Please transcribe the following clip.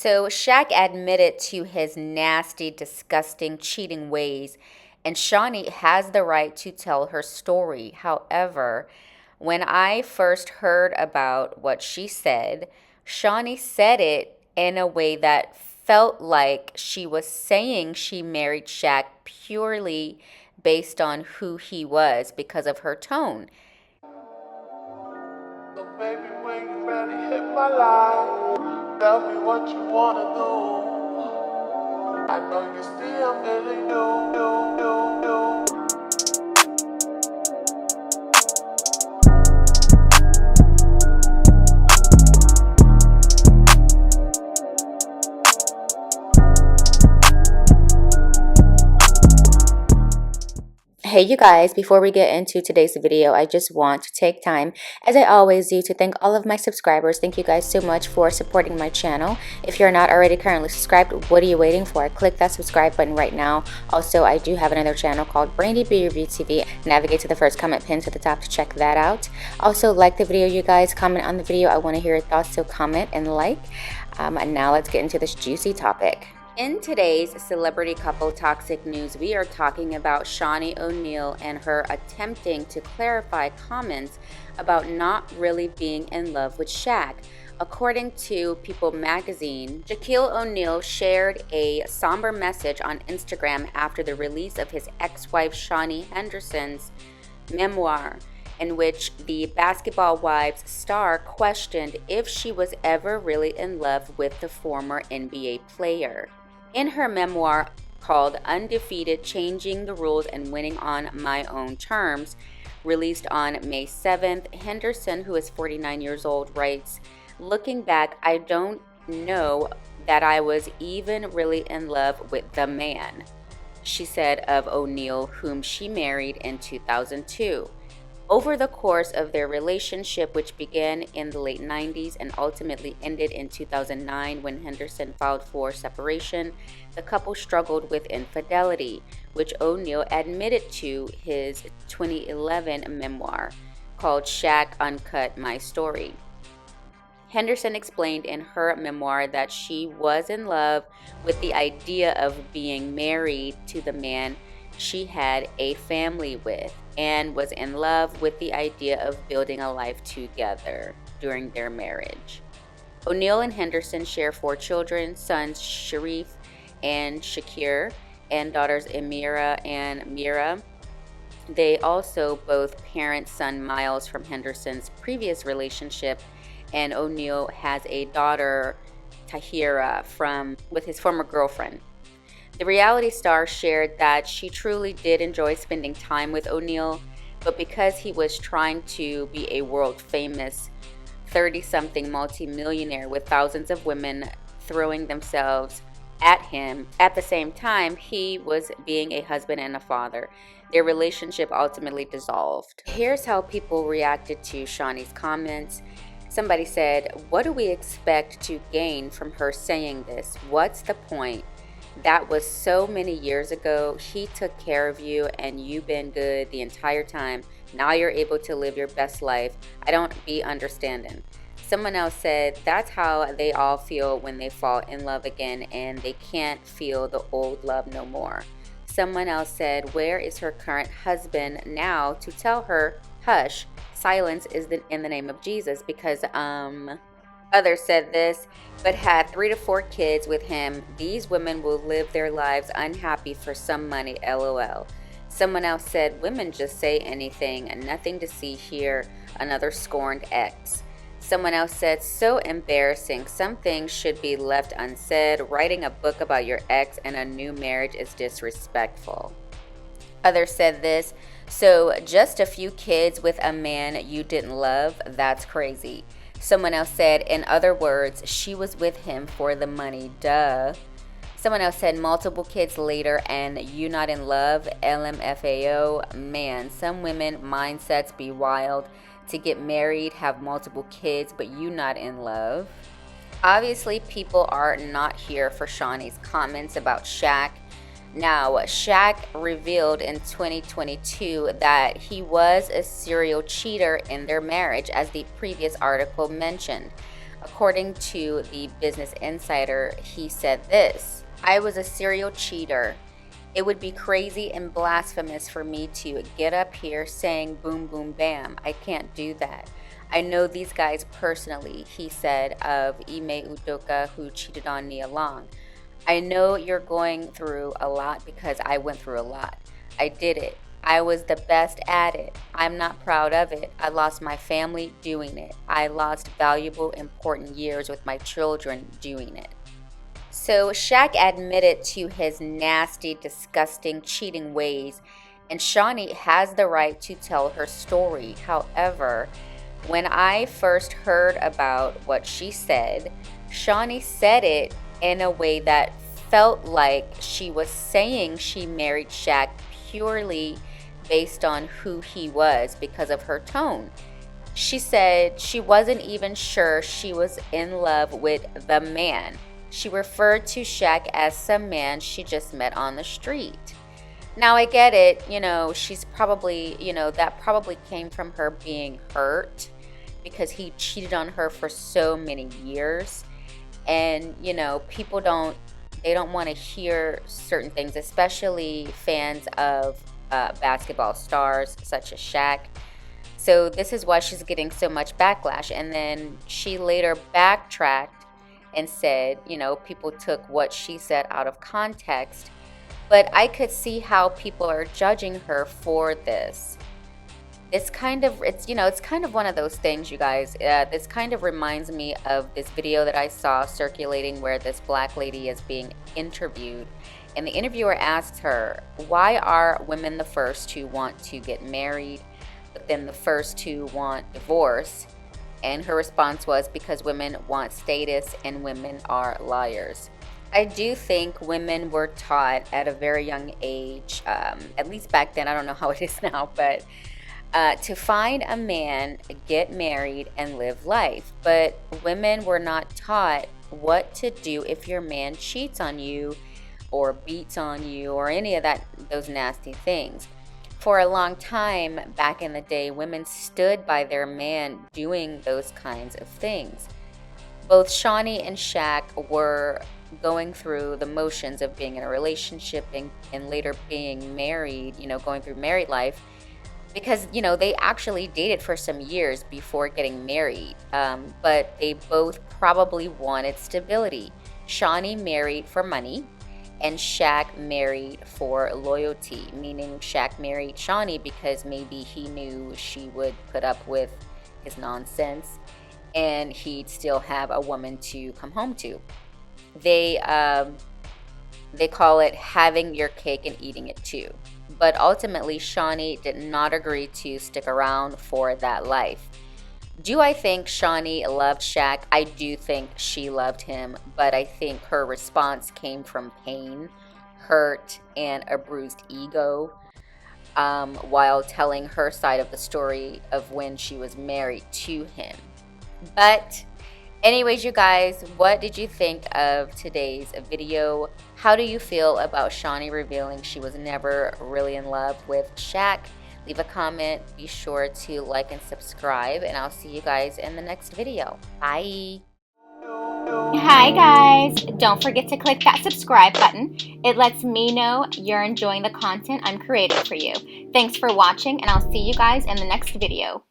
So Shaq admitted to his nasty, disgusting, cheating ways, and Shaunie has the right to tell her story. However, when I first heard about what she said, Shaunie said it in a way that felt like she was saying she married Shaq purely based on who he was because of her tone. So baby, when you ready, hit my line. Tell me what you wanna do. I know you still feeling new. Hey you guys, before we get into today's video, I just want to take time, as I always do, to thank all of my subscribers. Thank you guys so much for supporting my channel. If you're not already currently subscribed, what are you waiting for? Click that subscribe button right now. Also, I do have another channel called Brandy B Review TV. Navigate to the first comment pinned to the top to check that out. Also, like the video, you guys. Comment on the video. I want to hear your thoughts, so comment and like. And now let's get into this juicy topic. In today's celebrity couple toxic news, we are talking about Shaunie O'Neal and her attempting to clarify comments about not really being in love with Shaq. According to People magazine, Shaquille O'Neal shared a somber message on Instagram after the release of his ex-wife Shaunie Henderson's memoir, in which the Basketball Wives star questioned if she was ever really in love with the former NBA player. In her memoir called Undefeated: Changing the Rules and Winning on My Own Terms, released on May 7th, Henderson, who is 49 years old, writes, "Looking back, I don't know that I was even really in love with the man," she said of O'Neal, whom she married in 2002. Over the course of their relationship, which began in the late 90s and ultimately ended in 2009 when Henderson filed for separation, the couple struggled with infidelity, which O'Neal admitted to his 2011 memoir called Shaq Uncut: My Story. Henderson explained in her memoir that she was in love with the idea of being married to the man she had a family with, and was in love with the idea of building a life together during their marriage. O'Neal and Henderson share 4 children, sons Sharif and Shakir, and daughters Amira and Mira. They also both parent son Miles from Henderson's previous relationship, and O'Neal has a daughter, Tahira, with his former girlfriend. The reality star shared that she truly did enjoy spending time with O'Neal, but because he was trying to be a world-famous 30-something multimillionaire with thousands of women throwing themselves at him, at the same time, he was being a husband and a father. Their relationship ultimately dissolved. Here's how people reacted to Shaunie's comments. Somebody said, "What do we expect to gain from her saying this? What's the point? That was so many years ago. He took care of you and you've been good the entire time. Now you're able to live your best life. I don't be understanding." Someone else said, "That's how they all feel when they fall in love again and they can't feel the old love no more." Someone else said, "Where is her current husband now to tell her, hush, silence is in the name of Jesus, because Others said this, "But had 3 to 4 kids with him. These women will live their lives unhappy for some money, lol." Someone else said, "Women just say anything, nothing to see here." Another scorned ex. Someone else said, "So embarrassing. Some things should be left unsaid. Writing a book about your ex and a new marriage is disrespectful." Others said this, "So just a few kids with a man you didn't love? That's crazy." Someone else said, "In other words, she was with him for the money, duh." Someone else said, "Multiple kids later and you not in love? LMFAO. Man, some women mindsets be wild. To get married, have multiple kids, but you not in love." Obviously, people are not here for Shaunie's comments about Shaq. Now, Shaq revealed in 2022 that he was a serial cheater in their marriage, as the previous article mentioned. According to the Business Insider, he said this: "I was a serial cheater. It would be crazy and blasphemous for me to get up here saying boom, boom, bam. I can't do that. I know these guys personally," he said of Ime Udoka, who cheated on Nia Long. "I know you're going through a lot because I went through a lot. I did it. I was the best at it. I'm not proud of it. I lost my family doing it. I lost valuable, important years with my children doing it." So Shaq admitted to his nasty, disgusting, cheating ways, and Shaunie has the right to tell her story. However, when I first heard about what she said, Shaunie said it in a way that felt like she was saying she married Shaq purely based on who he was because of her tone. She said she wasn't even sure she was in love with the man. She referred to Shaq as some man she just met on the street. Now I get it, she's probably, that probably came from her being hurt because he cheated on her for so many years. And, people they don't want to hear certain things, especially fans of basketball stars such as Shaq. So this is why she's getting so much backlash. And then she later backtracked and said, people took what she said out of context. But I could see how people are judging her for this. It's kind of one of those things, you guys. This kind of reminds me of this video that I saw circulating where this black lady is being interviewed. And the interviewer asks her, "Why are women the first to want to get married, but then the first to want divorce?" And her response was, "Because women want status and women are liars." I do think women were taught at a very young age, at least back then, I don't know how it is now, but to find a man, get married, and live life. But women were not taught what to do if your man cheats on you or beats on you or any of those nasty things. For a long time back in the day, women stood by their man doing those kinds of things. Both Shaunie and Shaq were going through the motions of being in a relationship and later being married, going through married life, because, they actually dated for some years before getting married. But they both probably wanted stability. Shaunie married for money, and Shaq married for loyalty, meaning Shaq married Shaunie because maybe he knew she would put up with his nonsense and he'd still have a woman to come home to. They call it having your cake and eating it too. But ultimately, Shaunie did not agree to stick around for that life. Do I think Shaunie loved Shaq? I do think she loved him, but I think her response came from pain, hurt, and a bruised ego, while telling her side of the story of when she was married to him. But anyways, you guys, what did you think of today's video? How do you feel about Shaunie revealing she was never really in love with Shaq? Leave a comment, be sure to like and subscribe, and I'll see you guys in the next video. Bye! Hi guys! Don't forget to click that subscribe button. It lets me know you're enjoying the content I'm creating for you. Thanks for watching, and I'll see you guys in the next video.